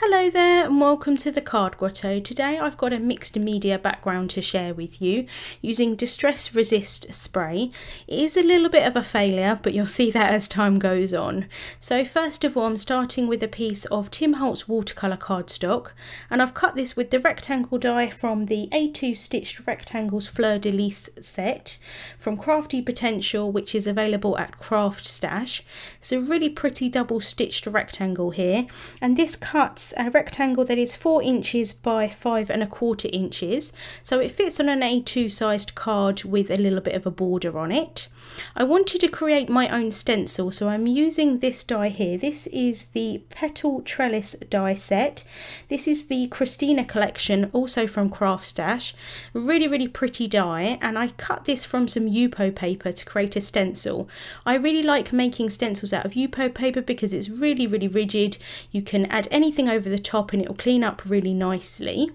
Hello there and welcome to the Card Grotto. Today I've got a mixed media background to share with you using Distress Resist spray. It is a little bit of a failure, but you'll see that as time goes on. So first of all, I'm starting with a piece of Tim Holtz watercolor cardstock, and I've cut this with the rectangle die from the A2 Stitched Rectangles Fleur de Lis set from Crafti Potential, which is available at Craft Stash. It's a really pretty double stitched rectangle here, and this cuts a rectangle that is 4 inches by 5¼ inches, so it fits on an A2 sized card with a little bit of a border on it. I wanted to create my own stencil, so I'm using this die here. This is the Petal Trellis die set. This is the Christina collection, also from Craft Stash. Really pretty die, and I cut this from some Yupo paper to create a stencil. I really like making stencils out of Yupo paper because it's really rigid. You can add anything over the top and it will clean up really nicely.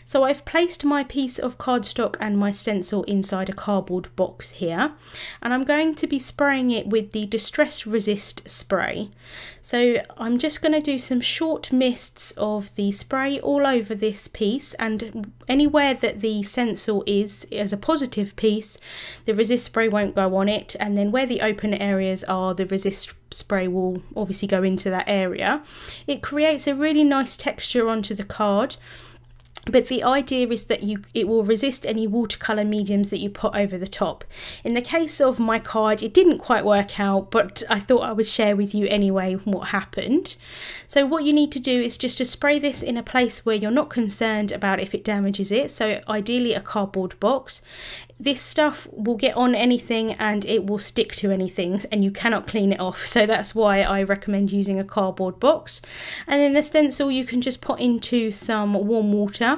So I've placed my piece of cardstock and my stencil inside a cardboard box here, and I'm going to be spraying it with the Distress Resist spray. So I'm just going to do some short mists of the spray all over this piece, and anywhere that the stencil is as a positive piece, the resist spray won't go on it, and then where the open areas are, the resist spray will obviously go into that area. It creates a really nice texture onto the card, but the idea is that it will resist any watercolor mediums that you put over the top. In the case of my card, it didn't quite work out, but I thought I would share with you anyway what happened. So what you need to do is just to spray this in a place where you're not concerned about if it damages it, so ideally a cardboard box. This stuff will get on anything and it will stick to anything and you cannot clean it off, so that's why I recommend using a cardboard box. And then the stencil you can just put into some warm water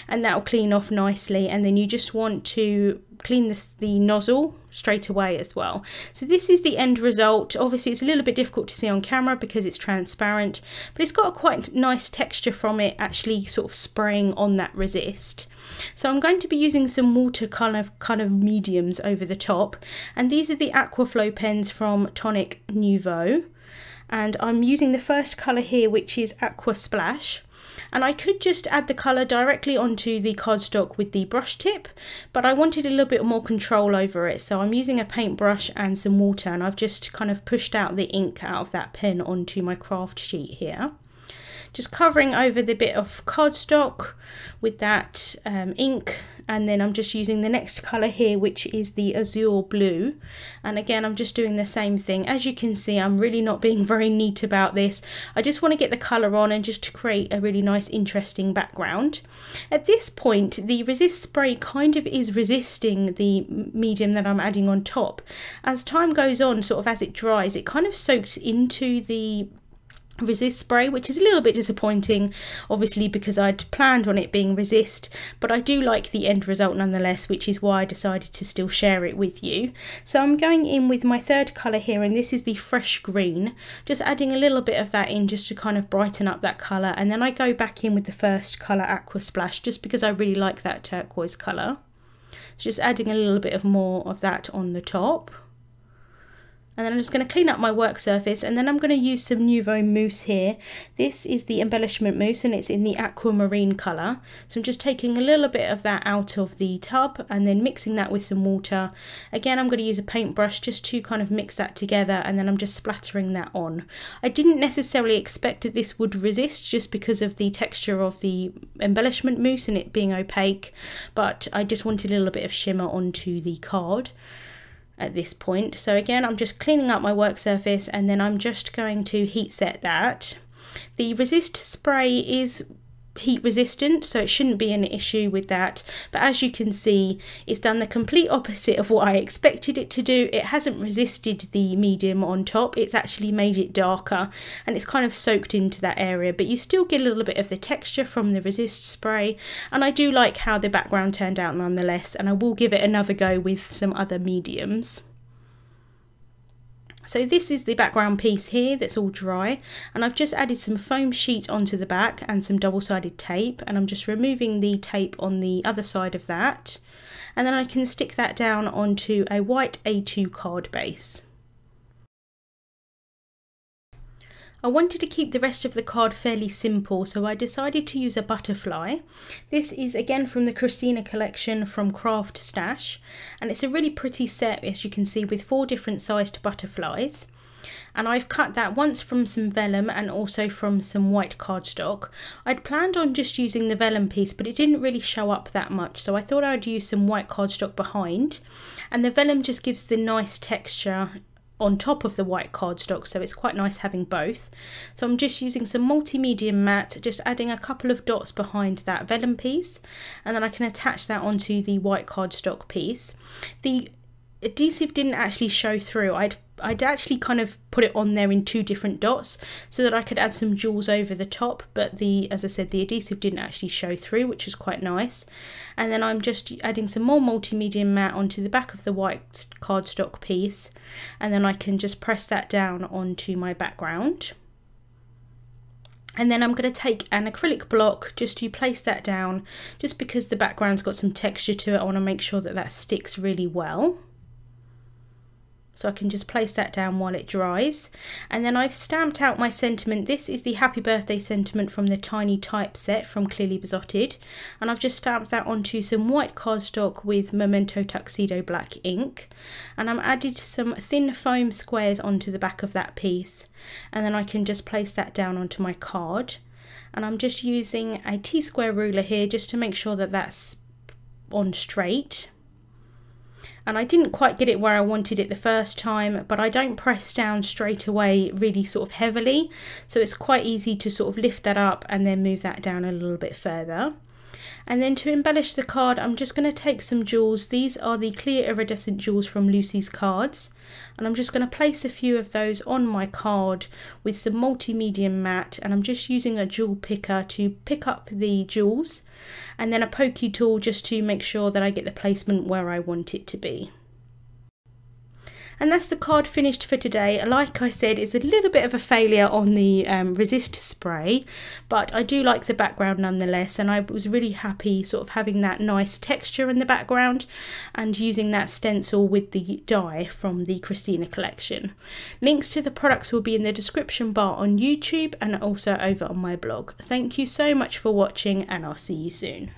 and that will clean off nicely, and then you just want to clean the nozzle straight away as well. So this is the end result. Obviously it's a little bit difficult to see on camera because it's transparent, but it's got a quite nice texture from it actually sort of spraying on that resist. So I'm going to be using some watercolor kind of mediums over the top, and these are the Aqua Flow pens from Tonic Nuvo, and I'm using the first colour here, which is Aqua Splash. And I could just add the colour directly onto the cardstock with the brush tip, but I wanted a little bit more control over it, so I'm using a paintbrush and some water, and I've just kind of pushed out the ink out of that pen onto my craft sheet here. Just covering over the bit of cardstock with that ink, and then I'm just using the next colour here, which is the Azure Blue, and again I'm just doing the same thing. As you can see, I'm really not being very neat about this. I just want to get the colour on and just to create a really nice interesting background. At this point the resist spray kind of is resisting the medium that I'm adding on top. As time goes on, sort of as it dries, it kind of soaks into the resist spray, which is a little bit disappointing obviously because I'd planned on it being resist, but I do like the end result nonetheless, which is why I decided to still share it with you. So I'm going in with my third colour here, and this is the Fresh Green, just adding a little bit of that in just to kind of brighten up that colour, and then I go back in with the first colour, Aqua Splash, just because I really like that turquoise colour. So just adding a little bit of more of that on the top. And then I'm just going to clean up my work surface, and then I'm going to use some Nuvo mousse here. This is the Embellishment mousse and it's in the Aquamarine colour. So I'm just taking a little bit of that out of the tub and then mixing that with some water. Again, I'm going to use a paintbrush just to kind of mix that together, and then I'm just splattering that on. I didn't necessarily expect that this would resist just because of the texture of the Embellishment mousse and it being opaque, but I just wanted a little bit of shimmer onto the card at this point. So again, I'm just cleaning up my work surface, and then I'm just going to heat set that. The resist spray is heat resistant, so it shouldn't be an issue with that, but as you can see, it's done the complete opposite of what I expected it to do. It hasn't resisted the medium on top, it's actually made it darker, and it's kind of soaked into that area, but you still get a little bit of the texture from the resist spray, and I do like how the background turned out nonetheless, and I will give it another go with some other mediums. So this is the background piece here that's all dry, and I've just added some foam sheet onto the back and some double-sided tape, and I'm just removing the tape on the other side of that, and then I can stick that down onto a white A2 card base. I wanted to keep the rest of the card fairly simple, so I decided to use a butterfly. This is again from the Christina collection from Craft Stash, and it's a really pretty set, as you can see, with 4 different sized butterflies. And I've cut that once from some vellum and also from some white cardstock. I'd planned on just using the vellum piece, but it didn't really show up that much, so I thought I'd use some white cardstock behind, and the vellum just gives the nice texture on top of the white cardstock, so it's quite nice having both. So I'm just using some multi-medium matte, just adding a couple of dots behind that vellum piece, and then I can attach that onto the white cardstock piece. The adhesive didn't actually show through. I'd actually kind of put it on there in 2 different dots so that I could add some jewels over the top, but as I said, the adhesive didn't actually show through, which was quite nice. And then I'm just adding some more multi-medium matte onto the back of the white cardstock piece, and then I can just press that down onto my background. And then I'm going to take an acrylic block just to place that down, just because the background's got some texture to it. I want to make sure that that sticks really well. So I can just place that down while it dries. And then I've stamped out my sentiment. This is the Happy Birthday sentiment from the Tiny Typeset from Clearly Besotted. And I've just stamped that onto some white cardstock with Memento Tuxedo black ink. And I'm added some thin foam squares onto the back of that piece. And then I can just place that down onto my card. And I'm just using a T-square ruler here just to make sure that that's on straight. And I didn't quite get it where I wanted it the first time, but I don't press down straight away really sort of heavily, so it's quite easy to sort of lift that up and then move that down a little bit further. And then to embellish the card, I'm just going to take some jewels. These are the clear iridescent jewels from Lucy's Cards, and I'm just going to place a few of those on my card with some multi-medium matte, and I'm just using a jewel picker to pick up the jewels, and then a pokey tool just to make sure that I get the placement where I want it to be. And that's the card finished for today. Like I said, it's a little bit of a failure on the resist spray, but I do like the background nonetheless, and I was really happy sort of having that nice texture in the background and using that stencil with the die from the Christina collection. Links to the products will be in the description bar on YouTube and also over on my blog. Thank you so much for watching, and I'll see you soon.